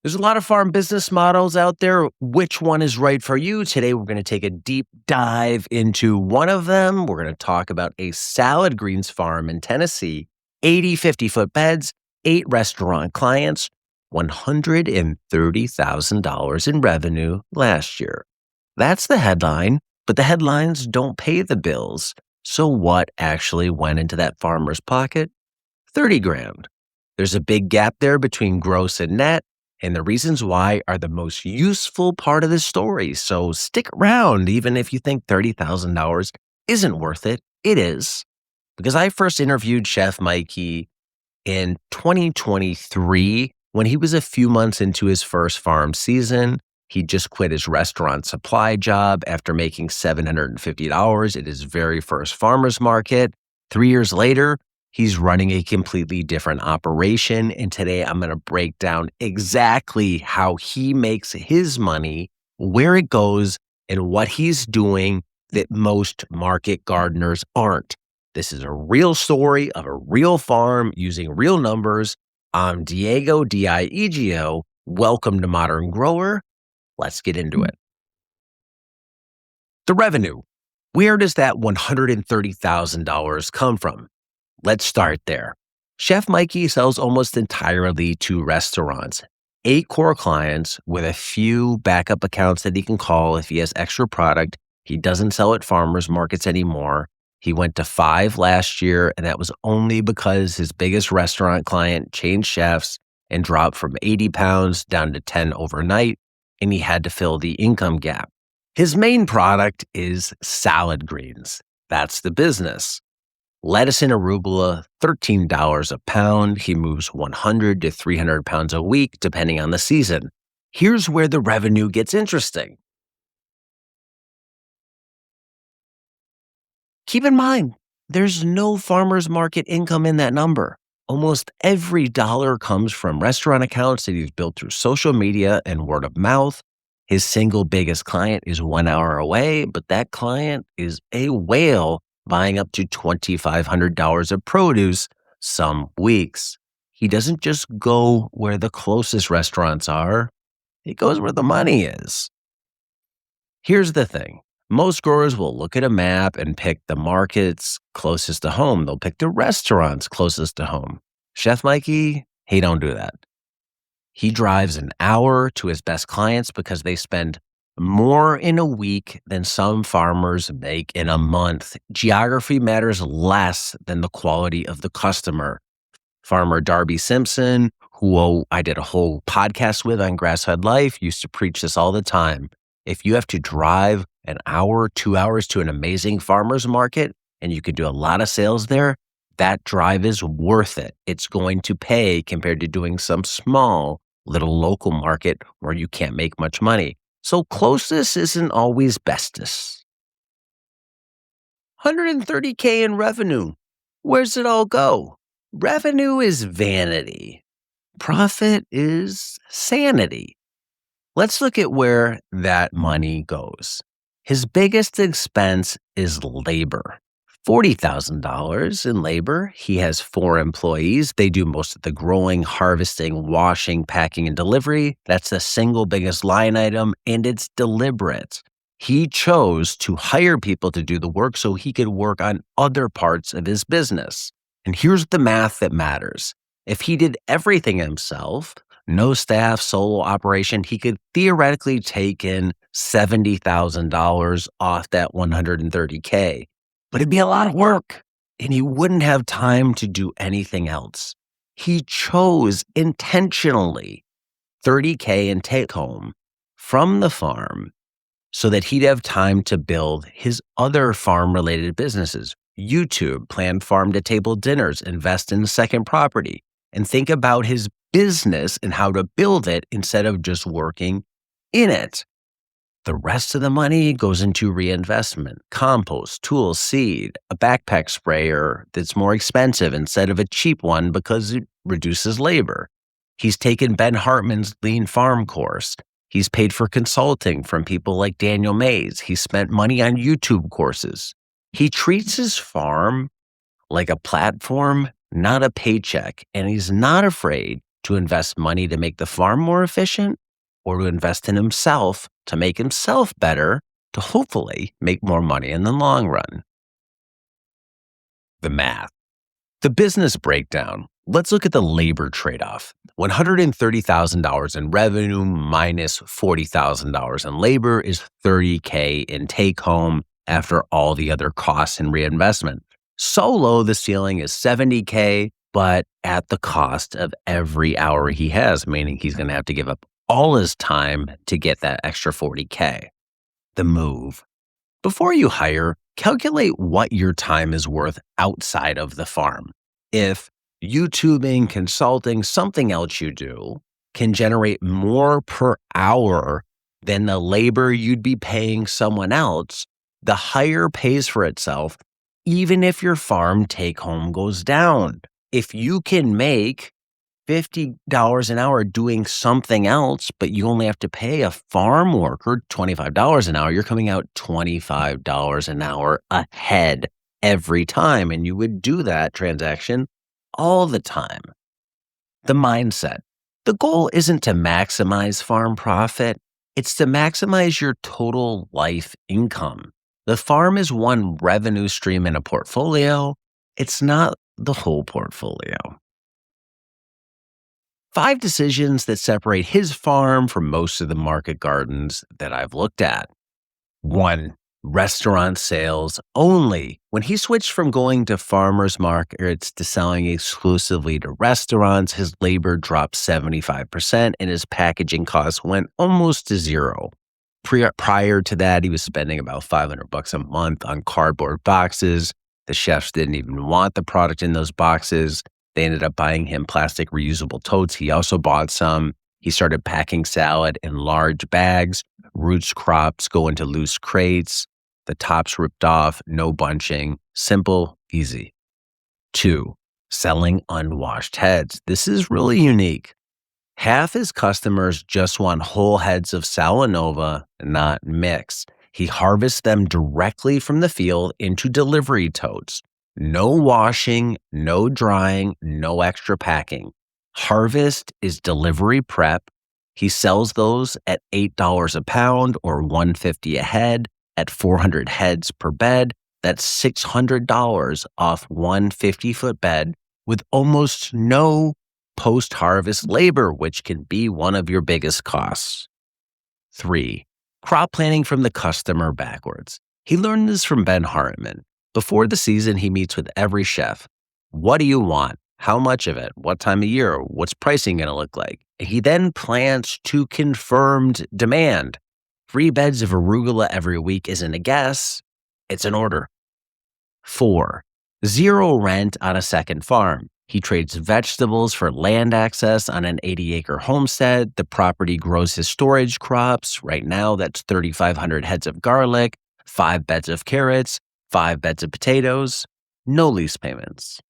There's a lot of farm business models out there. Which one is right for you? Today, we're going to take a deep dive into one of them. We're going to talk about a salad greens farm in Tennessee, 80 50-foot beds, 8 restaurant clients, $130,000 in revenue last year. That's the headline, but the headlines don't pay the bills. So what actually went into that farmer's pocket? 30 grand. There's a big gap there between gross and net. And the reasons why are the most useful part of the story. So stick around, even if you think $30,000 isn't worth it. It is. Because I first interviewed Chef Mikey in 2023 when he was a few months into his first farm season. He just quit his restaurant supply job after making $750 at his very first farmer's market. 3 years later, he's running a completely different operation. And today I'm going to break down exactly how he makes his money, where it goes, and what he's doing that most market gardeners aren't. This is a real story of a real farm using real numbers. I'm Diego, D-I-E-G-O. Welcome to Modern Grower. Let's get into it. The revenue. Where does that $130,000 come from? Let's start there. Chef Mikey sells almost entirely to restaurants, 8 core clients with a few backup accounts that he can call if he has extra product. He doesn't sell at farmers markets anymore. He went to 5 last year, and that was only because his biggest restaurant client changed chefs and dropped from 80 pounds down to 10 overnight, and he had to fill the income gap. His main product is salad greens. That's the business. Lettuce and arugula, $13 a pound. He moves 100 to 300 pounds a week, depending on the season. Here's where the revenue gets interesting. Keep in mind, there's no farmer's market income in that number. Almost every dollar comes from restaurant accounts that he's built through social media and word of mouth. His single biggest client is 1 hour away, but that client is a whale, buying up to $2,500 of produce some weeks. He doesn't just go where the closest restaurants are. He goes where the money is. Here's the thing. Most growers will look at a map and pick the markets closest to home. They'll pick the restaurants closest to home. Chef Mikey, he don't do that. He drives an hour to his best clients because they spend more in a week than some farmers make in a month. Geography matters less than the quality of the customer. Farmer Darby Simpson, who I did a whole podcast with on Grass-Fed Life, used to preach this all the time. If you have to drive an hour, 2 hours to an amazing farmer's market, and you can do a lot of sales there, that drive is worth it. It's going to pay compared to doing some small little local market where you can't make much money. So closest isn't always bestest. $130K in revenue. Where's it all go? Revenue is vanity. Profit is sanity. Let's look at where that money goes. His biggest expense is labor. $40,000 in labor. He has 4 employees. They do most of the growing, harvesting, washing, packing, and delivery. That's the single biggest line item, and it's deliberate. He chose to hire people to do the work so he could work on other parts of his business. And here's the math that matters. If he did everything himself, no staff, solo operation, he could theoretically take in $70,000 off that $130K. But it'd be a lot of work, and he wouldn't have time to do anything else. He chose intentionally $30K in take home from the farm so that he'd have time to build his other farm-related businesses, YouTube, plan farm-to-table dinners, invest in a second property, and think about his business and how to build it instead of just working in it. The rest of the money goes into reinvestment, compost, tools, seed, a backpack sprayer that's more expensive instead of a cheap one because it reduces labor. He's taken Ben Hartman's Lean Farm course. He's paid for consulting from people like Daniel Mays. He spent money on YouTube courses. He treats his farm like a platform, not a paycheck, and he's not afraid To invest money to make the farm more efficient, or to invest in himself to make himself better to hopefully make more money in the long run? The math. The business breakdown. Let's look at the labor trade off. $130,000 in revenue minus $40,000 in labor is $30K in take home after all the other costs and reinvestment. Solo, the ceiling is $70K, but at the cost of every hour he has, meaning he's going to have to give up all his time to get that extra $40K. The move. Before you hire, calculate what your time is worth outside of the farm. If YouTubing, consulting, something else you do can generate more per hour than the labor you'd be paying someone else, the hire pays for itself, even if your farm take home goes down. If you can make $50 an hour doing something else, but you only have to pay a farm worker $25 an hour, you're coming out $25 an hour ahead every time. And you would do that transaction all the time. The mindset. The goal isn't to maximize farm profit. It's to maximize your total life income. The farm is one revenue stream in a portfolio. It's not the whole portfolio. 5 decisions that separate his farm from most of the market gardens that I've looked at. 1. Restaurant sales only. When he switched from going to farmers markets to selling exclusively to restaurants, his labor dropped 75% and his packaging costs went almost to zero. Prior to that, he was spending about $500 a month on cardboard boxes. The chefs didn't even want the product in those boxes. They ended up buying him plastic reusable totes. He also bought some. He started packing salad in large bags. Roots crops go into loose crates. The tops ripped off, no bunching. Simple, easy. 2. Selling unwashed heads. This is really unique. Half his customers just want whole heads of Salanova, not mix. He harvests them directly from the field into delivery totes. No washing, no drying, no extra packing. Harvest is delivery prep. He sells those at $8 a pound or $150 a head at 400 heads per bed. That's $600 off one 50-foot bed with almost no post-harvest labor, which can be one of your biggest costs. 3. Crop planning from the customer backwards. He learned this from Ben Hartman. Before the season, he meets with every chef. What do you want? How much of it? What time of year? What's pricing going to look like? He then plants to confirmed demand. 3 beds of arugula every week isn't a guess. It's an order. 4. Zero rent on a second farm. He trades vegetables for land access on an 80-acre homestead. The property grows his storage crops. Right now, that's 3,500 heads of garlic, 5 beds of carrots, 5 beds of potatoes, no lease payments.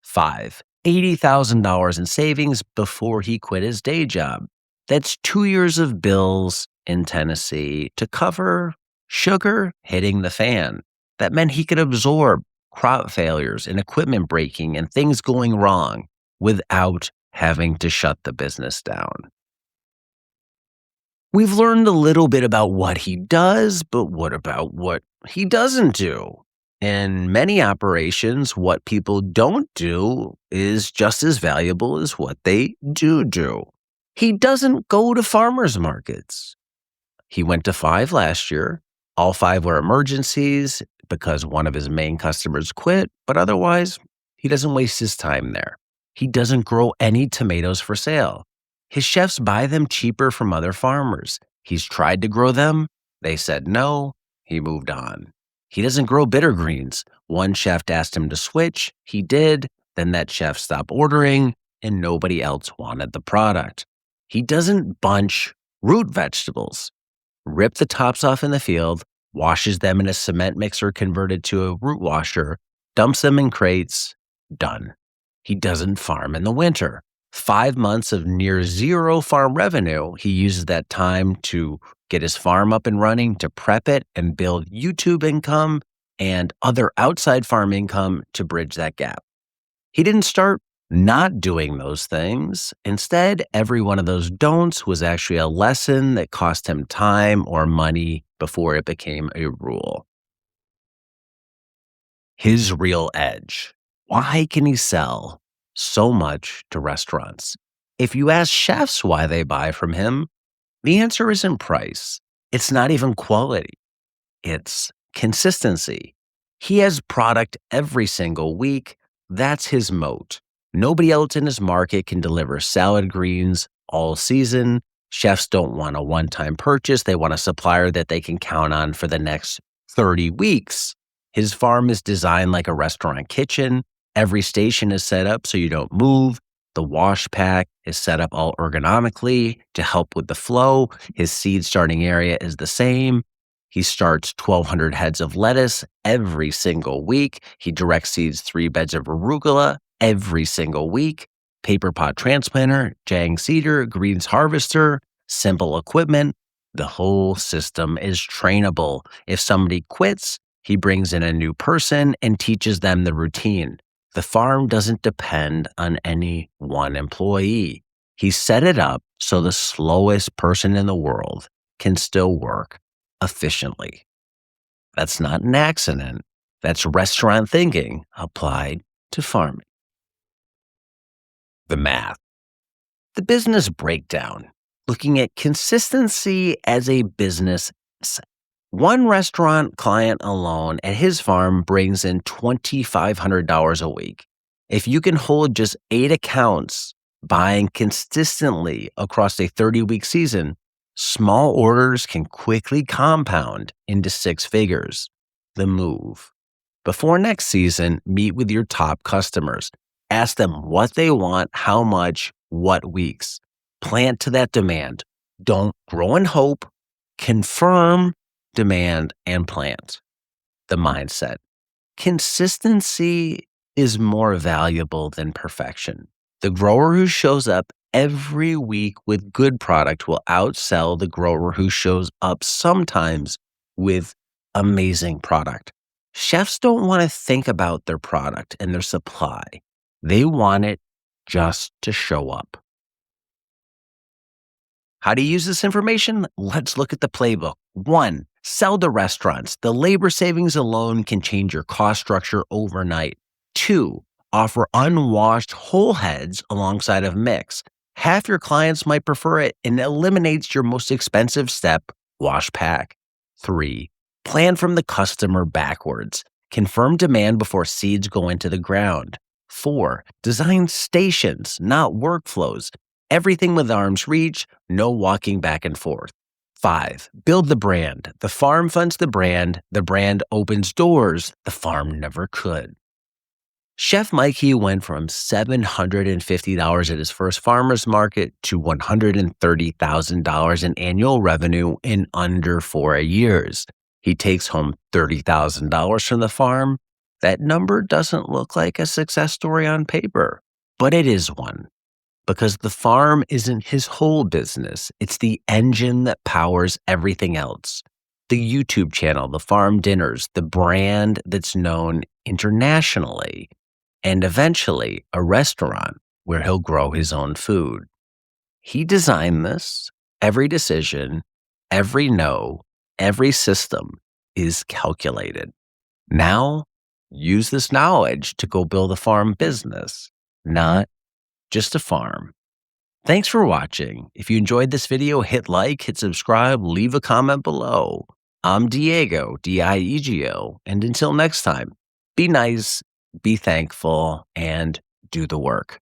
5. $80,000 in savings before he quit his day job. That's 2 years of bills in Tennessee to cover sugar hitting the fan. That meant he could absorb crop failures and equipment breaking and things going wrong without having to shut the business down. We've learned a little bit about what he does, but what about what he doesn't do? In many operations, what people don't do is just as valuable as what they do. He doesn't go to farmers markets. He went to 5 last year. All 5 were emergencies because one of his main customers quit, but otherwise, he doesn't waste his time there. He doesn't grow any tomatoes for sale. His chefs buy them cheaper from other farmers. He's tried to grow them. They said no. He moved on. He doesn't grow bitter greens. One chef asked him to switch. He did. Then that chef stopped ordering, and nobody else wanted the product. He doesn't bunch root vegetables. Rip the tops off in the field, washes them in a cement mixer converted to a root washer, dumps them in crates, done. He doesn't farm in the winter. 5 months of near zero farm revenue, he uses that time to get his farm up and running, to prep it and build YouTube income and other outside farm income to bridge that gap. He didn't start not doing those things. Instead, every one of those don'ts was actually a lesson that cost him time or money before it became a rule. His real edge. Why can he sell so much to restaurants? If you ask chefs why they buy from him, the answer isn't price. It's not even quality. It's consistency. He has product every single week. That's his moat. Nobody else in his market can deliver salad greens all season. Chefs don't want a one-time purchase. They want a supplier that they can count on for the next 30 weeks. His farm is designed like a restaurant kitchen. Every station is set up so you don't move. The wash pack is set up all ergonomically to help with the flow. His seed starting area is the same. He starts 1,200 heads of lettuce every single week. He direct seeds 3 beds of arugula every single week. Paper pot transplanter, jang seeder, greens harvester, simple equipment. The whole system is trainable. If somebody quits, he brings in a new person and teaches them the routine. The farm doesn't depend on any one employee. He set it up so the slowest person in the world can still work efficiently. That's not an accident. That's restaurant thinking applied to farming. The math. The business breakdown. Looking at consistency as a business asset. One restaurant client alone at his farm brings in $2,500 a week. If you can hold just 8 accounts buying consistently across a 30-week season, small orders can quickly compound into 6 figures. The move. Before next season, meet with your top customers. Ask them what they want, how much, what weeks. Plant to that demand. Don't grow in hope. Confirm demand and plant. The mindset. Consistency is more valuable than perfection. The grower who shows up every week with good product will outsell the grower who shows up sometimes with amazing product. Chefs don't want to think about their product and their supply. They want it just to show up. How to use this information? Let's look at the playbook. 1, sell to restaurants. The labor savings alone can change your cost structure overnight. 2, offer unwashed whole heads alongside of mix. Half your clients might prefer it and eliminates your most expensive step, wash pack. 3, plan from the customer backwards. Confirm demand before seeds go into the ground. 4, design stations, not workflows. Everything with arm's reach, no walking back and forth. 5, build the brand. The farm funds the brand opens doors the farm never could. Chef Mikey went from $750 at his first farmer's market to $130,000 in annual revenue in under 4 years. He takes home $30,000 from the farm. That number doesn't look like a success story on paper, but it is one. Because the farm isn't his whole business. It's the engine that powers everything else. The YouTube channel, the farm dinners, the brand that's known internationally, and eventually a restaurant where he'll grow his own food. He designed this. Every decision, every no, every system is calculated. Now, use this knowledge to go build a farm business, not just a farm. Thanks for watching. If you enjoyed this video, hit like, hit subscribe, leave a comment below. I'm Diego, Diego, and until next time, be nice, be thankful, and do the work.